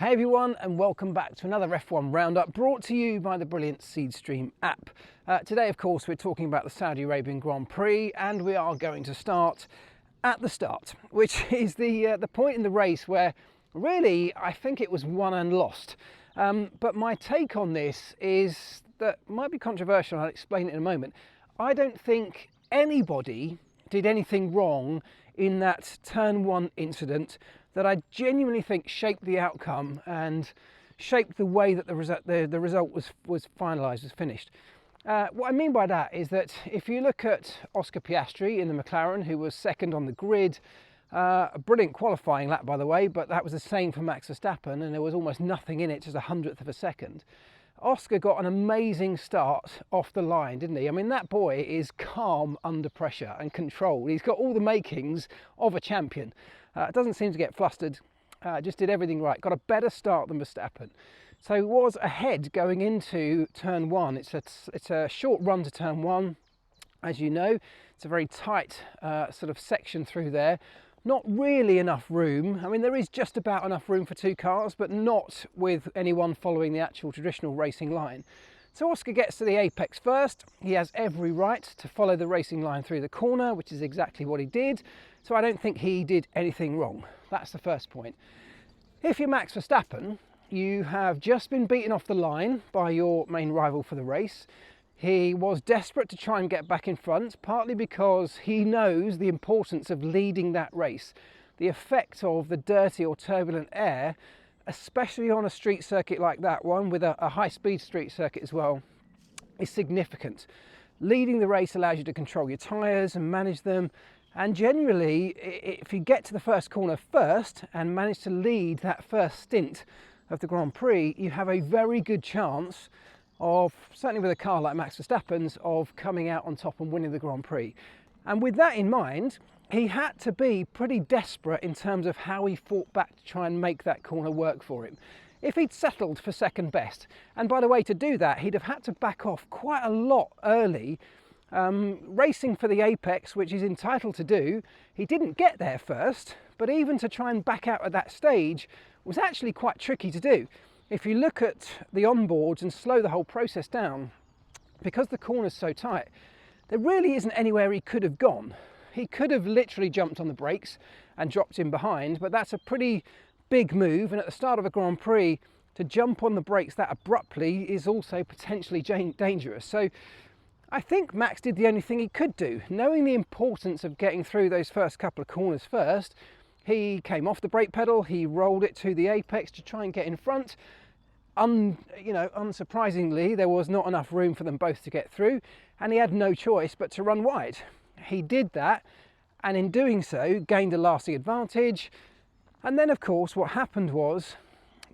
Hey everyone, and welcome back to another F1 Roundup brought to you by the brilliant Seedstream app. Today, of course, we're talking about the Saudi Arabian Grand Prix, and we are going to start at the start, which is the point in the race where really I think it was won and lost. But my take on this is that might be controversial, and I'll explain it in a moment. I don't think anybody did anything wrong in that turn one incident that I genuinely think shaped the outcome and shaped the way that the result was finalised, was finished. What I mean by that is that if you look at Oscar Piastri in the McLaren, who was second on the grid, a brilliant qualifying lap by the way, but that was the same for Max Verstappen and there was almost nothing in it, just 100th of a second. Oscar got an amazing start off the line, didn't he? I mean, that boy is calm under pressure and controlled. He's got all the makings of a champion. Doesn't seem to get flustered, just did everything right. Got a better start than Verstappen. So was ahead going into turn one. It's a short run to turn one, as you know. It's a very tight sort of section through there. Not really enough room. I mean, there is just about enough room for two cars, but not with anyone following the actual traditional racing line. So Oscar gets to the apex first. He has every right to follow the racing line through the corner, which is exactly what he did. So I don't think he did anything wrong. That's the first point. If you're Max Verstappen, you have just been beaten off the line by your main rival for the race. He was desperate to try and get back in front, partly because he knows the importance of leading that race. The effect of the dirty or turbulent air, especially on a street circuit like that one, with a high-speed street circuit as well, is significant. Leading the race allows you to control your tyres and manage them, and generally, if you get to the first corner first and manage to lead that first stint of the Grand Prix, you have a very good chance of, certainly with a car like Max Verstappen's, of coming out on top and winning the Grand Prix. And with that in mind, he had to be pretty desperate in terms of how he fought back to try and make that corner work for him. If he'd settled for second best, and by the way, to do that, he'd have had to back off quite a lot early, racing for the apex, which he's entitled to do. He didn't get there first, but even to try and back out at that stage was actually quite tricky to do. If you look at the onboards and slow the whole process down, because the corner's so tight, there really isn't anywhere he could have gone. He could have literally jumped on the brakes and dropped in behind, but that's a pretty big move, and at the start of a Grand Prix, to jump on the brakes that abruptly is also potentially dangerous. So I think Max did the only thing he could do. Knowing the importance of getting through those first couple of corners first, he came off the brake pedal, he rolled it to the apex to try and get in front. Unsurprisingly, there was not enough room for them both to get through, and he had no choice but to run wide. He did that, and in doing so, gained a lasting advantage. And then, of course, what happened was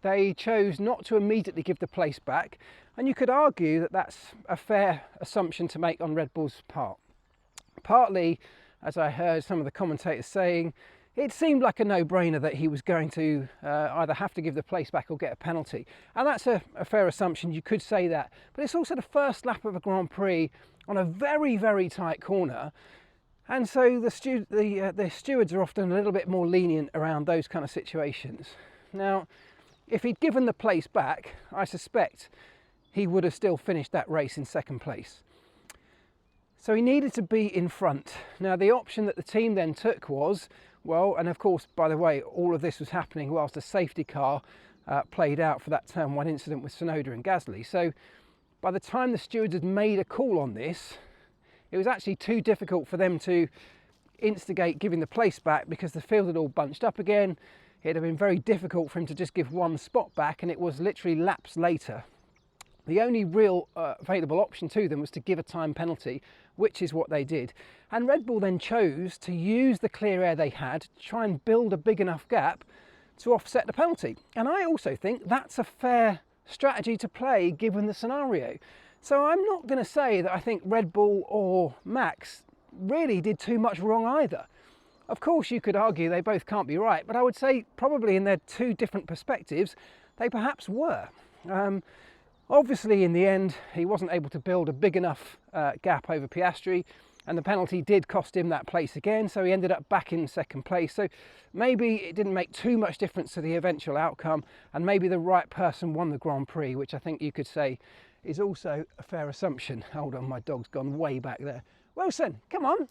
they chose not to immediately give the place back, and you could argue that that's a fair assumption to make on Red Bull's part. Partly, as I heard some of the commentators saying, it seemed like a no-brainer that he was going to either have to give the place back or get a penalty. And that's a fair assumption, you could say that. But it's also the first lap of a Grand Prix on a very, very tight corner. And so the stewards are often a little bit more lenient around those kind of situations. Now, if he'd given the place back, I suspect he would have still finished that race in second place. So he needed to be in front. Now, the option that the team then took was, well, and of course, by the way, all of this was happening whilst a safety car played out for that turn one incident with Tsunoda and Gasly. So by the time the stewards had made a call on this, it was actually too difficult for them to instigate giving the place back because the field had all bunched up again. It had been very difficult for him to just give one spot back, and it was literally laps later. The only real available option to them was to give a time penalty, which is what they did. And Red Bull then chose to use the clear air they had to try and build a big enough gap to offset the penalty. And I also think that's a fair strategy to play given the scenario. So I'm not going to say that I think Red Bull or Max really did too much wrong either. Of course, you could argue they both can't be right, but I would say probably in their two different perspectives, they perhaps were. Obviously, in the end, he wasn't able to build a big enough gap over Piastri, and the penalty did cost him that place again, so he ended up back in second place. So maybe it didn't make too much difference to the eventual outcome, and maybe the right person won the Grand Prix, which I think you could say is also a fair assumption. Hold on, my dog's gone way back there. Wilson, come on.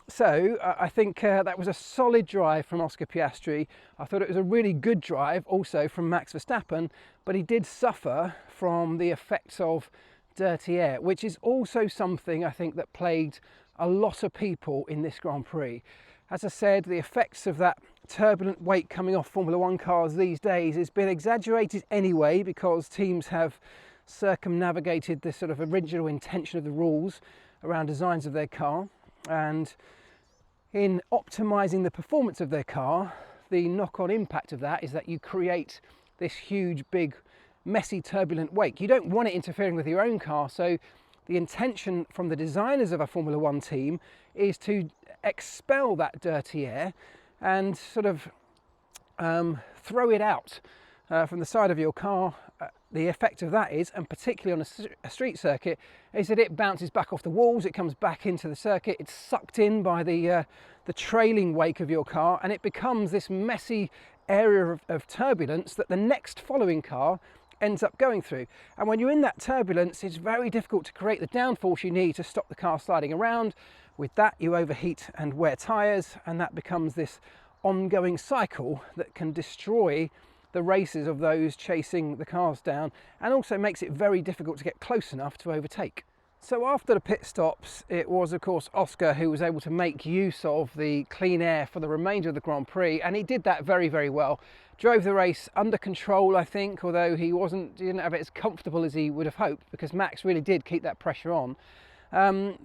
So I think that was a solid drive from Oscar Piastri. I thought it was a really good drive also from Max Verstappen, but he did suffer from the effects of dirty air, which is also something I think that plagued a lot of people in this Grand Prix. As I said, the effects of that turbulent wake coming off Formula One cars these days has been exaggerated anyway, because teams have circumnavigated the sort of original intention of the rules around designs of their car, and in optimizing the performance of their car, the knock-on impact of that is that you create this huge, big, messy, turbulent wake. You don't want it interfering with your own car, so the intention from the designers of a Formula One team is to expel that dirty air and sort of throw it out from the side of your car. The effect of that is, and particularly on a street circuit, is that it bounces back off the walls, it comes back into the circuit, it's sucked in by the trailing wake of your car, and it becomes this messy area of turbulence that the next following car ends up going through. And when you're in that turbulence, it's very difficult to create the downforce you need to stop the car sliding around. With that, you overheat and wear tyres, and that becomes this ongoing cycle that can destroy the races of those chasing the cars down, and also makes it very difficult to get close enough to overtake. So after the pit stops, it was of course Oscar who was able to make use of the clean air for the remainder of the Grand Prix, and he did that very, very well. Drove the race under control, I think, although he didn't have it as comfortable as he would have hoped, because Max really did keep that pressure on.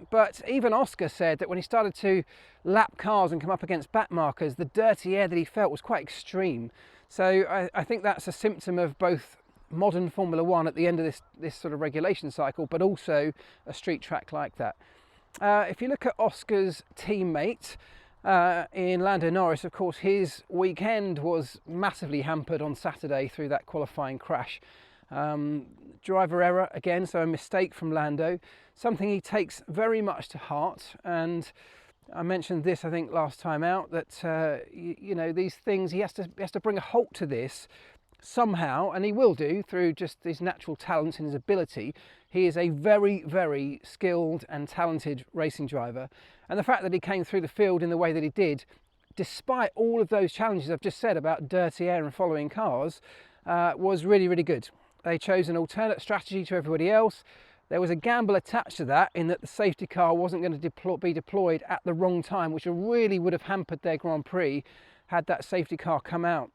But even Oscar said that when he started to lap cars and come up against back markers, the dirty air that he felt was quite extreme. So I think that's a symptom of both modern Formula One at the end of this sort of regulation cycle, but also a street track like that. If you look at Oscar's teammate in Lando Norris, of course, his weekend was massively hampered on Saturday through that qualifying crash. Driver error again, so a mistake from Lando, something he takes very much to heart. And I mentioned this, I think, last time out, that you know, these things, he has to bring a halt to this somehow, and he will do through just his natural talents and his ability. He is a very, very skilled and talented racing driver, and the fact that he came through the field in the way that he did, despite all of those challenges I've just said about dirty air and following cars, was really, really good. They chose an alternate strategy to everybody else. There was a gamble attached to that, in that the safety car wasn't going to be deployed at the wrong time, which really would have hampered their Grand Prix had that safety car come out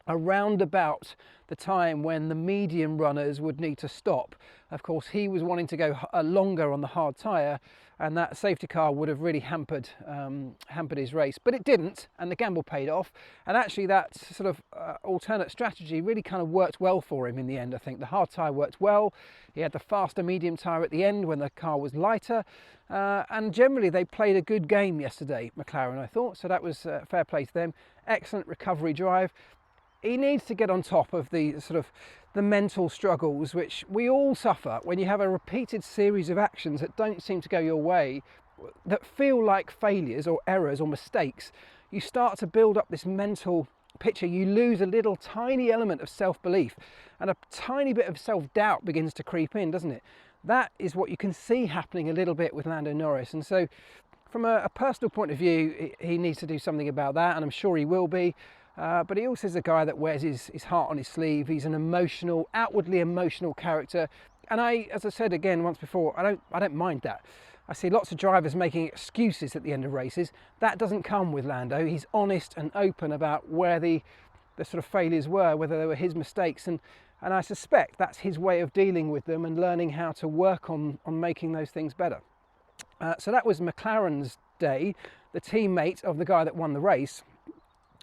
around about the time when the medium runners would need to stop. Of course, he was wanting to go longer on the hard tyre, and that safety car would have really hampered his race, but it didn't, and the gamble paid off. And actually that sort of alternate strategy really kind of worked well for him in the end. I think the hard tyre worked well. He had the faster medium tyre at the end when the car was lighter, and generally they played a good game yesterday, McLaren, I thought, so that was fair play to them. Excellent recovery drive. He needs to get on top of the sort of the mental struggles which we all suffer when you have a repeated series of actions that don't seem to go your way, that feel like failures or errors or mistakes. You start to build up this mental picture. You lose a little tiny element of self-belief, and a tiny bit of self-doubt begins to creep in, doesn't it? That is what you can see happening a little bit with Lando Norris. And so from a personal point of view, he needs to do something about that, and I'm sure he will be. But he also is a guy that wears his heart on his sleeve. He's an emotional, outwardly emotional character, and as I said again once before, I don't mind that. I see lots of drivers making excuses at the end of races. That doesn't come with Lando. He's honest and open about where the sort of failures were, whether they were his mistakes, and I suspect that's his way of dealing with them and learning how to work on making those things better. So that was McLaren's day, the teammate of the guy that won the race.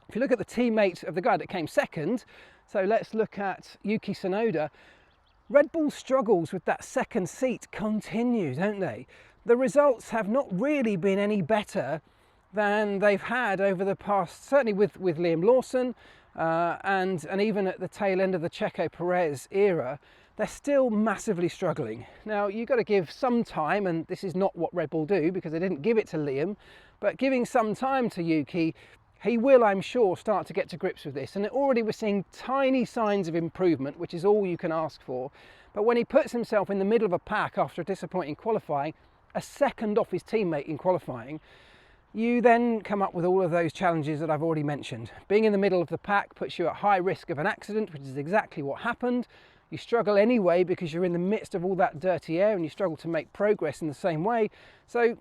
If you look at the teammate of the guy that came second, so let's look at Yuki Tsunoda. Red Bull's struggles with that second seat continue, don't they? The results have not really been any better than they've had over the past, certainly with Liam Lawson, and even at the tail end of the Checo Perez era. they're still massively struggling. Now, you've got to give some time, and this is not what Red Bull do because they didn't give it to Liam, but giving some time to Yuki, he will, I'm sure, start to get to grips with this. And already we're seeing tiny signs of improvement, which is all you can ask for. But when he puts himself in the middle of a pack after a disappointing qualifying, a second off his teammate in qualifying, you then come up with all of those challenges that I've already mentioned. Being in the middle of the pack puts you at high risk of an accident, which is exactly what happened. You struggle anyway because you're in the midst of all that dirty air and you struggle to make progress in the same way. So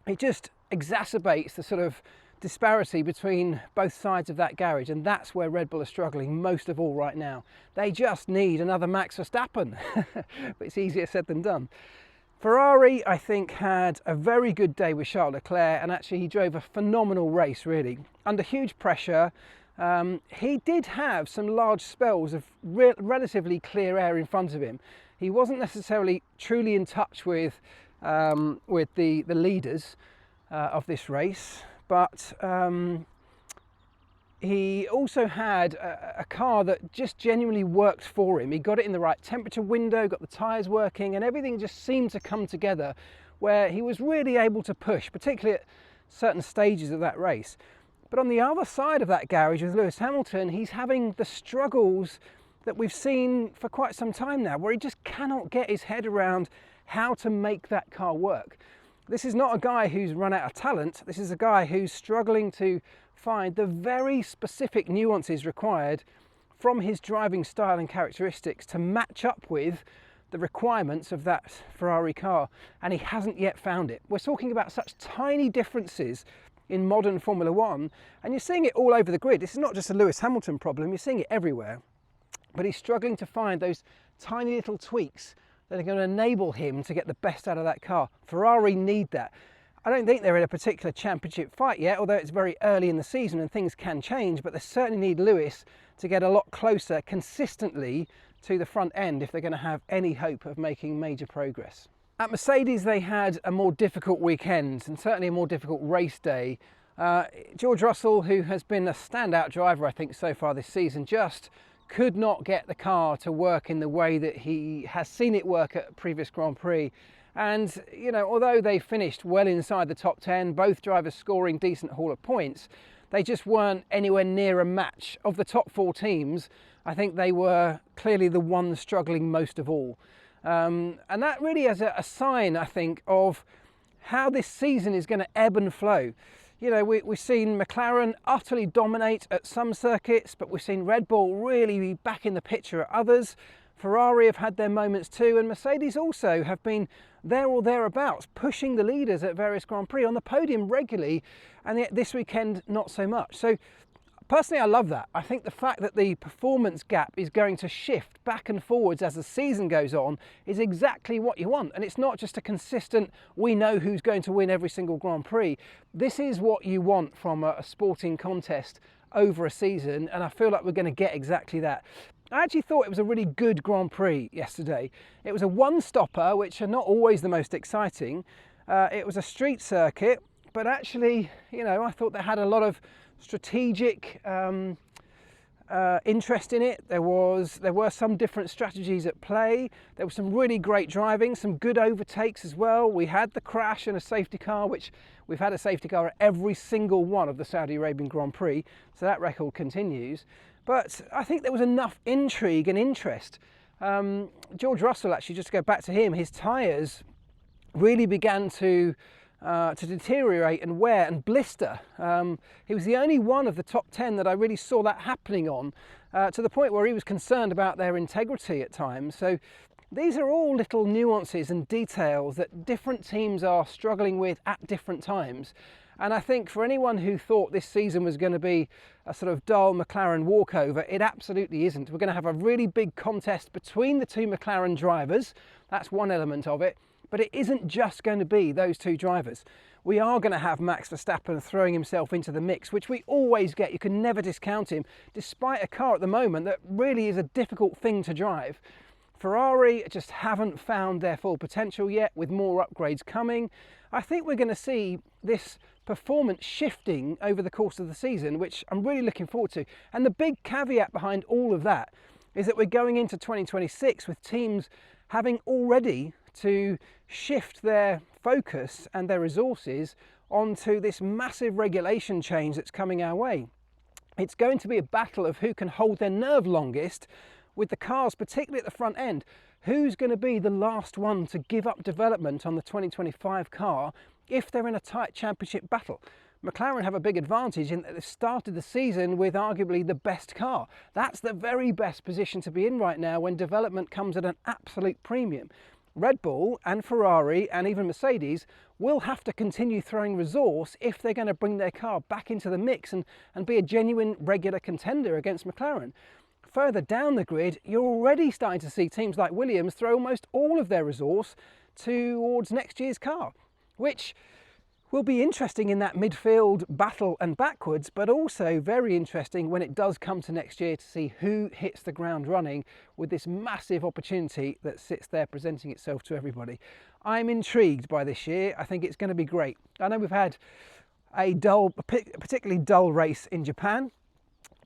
it just exacerbates the sort of disparity between both sides of that garage, and that's where Red Bull are struggling most of all right now. They just need another Max Verstappen, but it's easier said than done. Ferrari, I think, had a very good day with Charles Leclerc, and actually he drove a phenomenal race, really. Under huge pressure, he did have some large spells of relatively clear air in front of him. He wasn't necessarily truly in touch with the leaders of this race, but he also had a car that just genuinely worked for him. He got it in the right temperature window, got the tyres working, and everything just seemed to come together where he was really able to push, particularly at certain stages of that race. But on the other side of that garage with Lewis Hamilton, he's having the struggles that we've seen for quite some time now, where he just cannot get his head around how to make that car work. This is not a guy who's run out of talent. This is a guy who's struggling to find the very specific nuances required from his driving style and characteristics to match up with the requirements of that Ferrari car, and he hasn't yet found it. We're talking about such tiny differences in modern Formula One, and you're seeing it all over the grid. This is not just a Lewis Hamilton problem, you're seeing it everywhere, but he's struggling to find those tiny little tweaks that are going to enable him to get the best out of that car. Ferrari need that. I don't think they're in a particular championship fight yet, although it's very early in the season and things can change, but they certainly need Lewis to get a lot closer consistently to the front end if they're going to have any hope of making major progress. At Mercedes, they had a more difficult weekend and certainly a more difficult race day. George Russell, who has been a standout driver, I think, so far this season, just could not get the car to work in the way that he has seen it work at previous Grand Prix. And, you know, although they finished well inside the top 10, both drivers scoring decent haul of points, they just weren't anywhere near a match. Of the top 4 teams, I think they were clearly the ones struggling most of all. And that really is a sign, I think, of how this season is going to ebb and flow. You know, we've seen McLaren utterly dominate at some circuits, but we've seen Red Bull really be back in the picture at others. Ferrari have had their moments too, and Mercedes also have been there or thereabouts, pushing the leaders at various Grand Prix on the podium regularly, and yet this weekend not so much. So personally, I love that. I think the fact that the performance gap is going to shift back and forwards as the season goes on is exactly what you want. And it's not just a consistent, we know who's going to win every single Grand Prix. This is what you want from a sporting contest over a season, and I feel like we're going to get exactly that. I actually thought it was a really good Grand Prix yesterday. It was a one-stopper, which are not always the most exciting. It was a street circuit, but actually, you know, I thought they had a lot of strategic interest in it. There were some different strategies at play. There was some really great driving, some good overtakes as well. We had the crash and a safety car, which we've had a safety car at every single one of the Saudi Arabian Grand Prix, so that record continues. But I think there was enough intrigue and interest. George Russell, actually, just to go back to him, his tyres really began to deteriorate and wear and blister. He was the only one of the top 10 that I really saw that happening on, to the point where he was concerned about their integrity at times. So these are all little nuances and details that different teams are struggling with at different times. And I think for anyone who thought this season was going to be a sort of dull McLaren walkover, it absolutely isn't. We're going to have a really big contest between the two McLaren drivers. That's one element of it. But it isn't just going to be those two drivers. We are going to have Max Verstappen throwing himself into the mix, which we always get. You can never discount him, despite a car at the moment that really is a difficult thing to drive. Ferrari just haven't found their full potential yet, with more upgrades coming. I think we're going to see this performance shifting over the course of the season, which I'm really looking forward to. And the big caveat behind all of that is that we're going into 2026 with teams having already to shift their focus and their resources onto this massive regulation change that's coming our way. It's going to be a battle of who can hold their nerve longest with the cars, particularly at the front end. Who's going to be the last one to give up development on the 2025 car if they're in a tight championship battle? McLaren have a big advantage in that they've started the season with arguably the best car. That's the very best position to be in right now when development comes at an absolute premium. Red Bull and Ferrari and even Mercedes will have to continue throwing resource if they're going to bring their car back into the mix and be a genuine regular contender against McLaren. Further down the grid, you're already starting to see teams like Williams throw almost all of their resource towards next year's car, which will be interesting in that midfield battle and backwards, but also very interesting when it does come to next year to see who hits the ground running with this massive opportunity that sits there presenting itself to everybody. I'm intrigued by this year. I think it's going to be great. I know we've had a particularly dull race in Japan,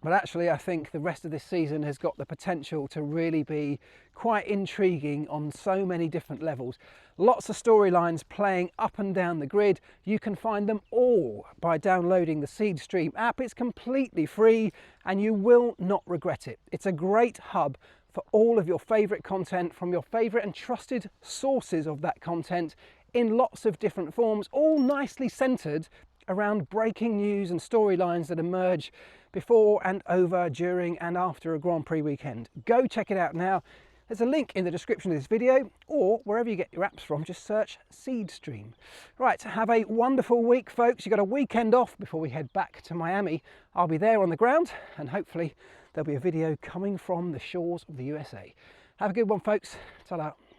but actually I think the rest of this season has got the potential to really be quite intriguing on so many different levels. Lots of storylines playing up and down the grid. You can find them all by downloading the Seedstream app. It's completely free and you will not regret it. It's a great hub for all of your favourite content from your favourite and trusted sources of that content in lots of different forms, all nicely centred around breaking news and storylines that emerge before and over, during and after a Grand Prix weekend. Go check it out now. There's a link in the description of this video, or wherever you get your apps from, just search Seedstream. Right, have a wonderful week, folks. You've got a weekend off before we head back to Miami. I'll be there on the ground, and hopefully there'll be a video coming from the shores of the USA. Have a good one, folks. Ta-da.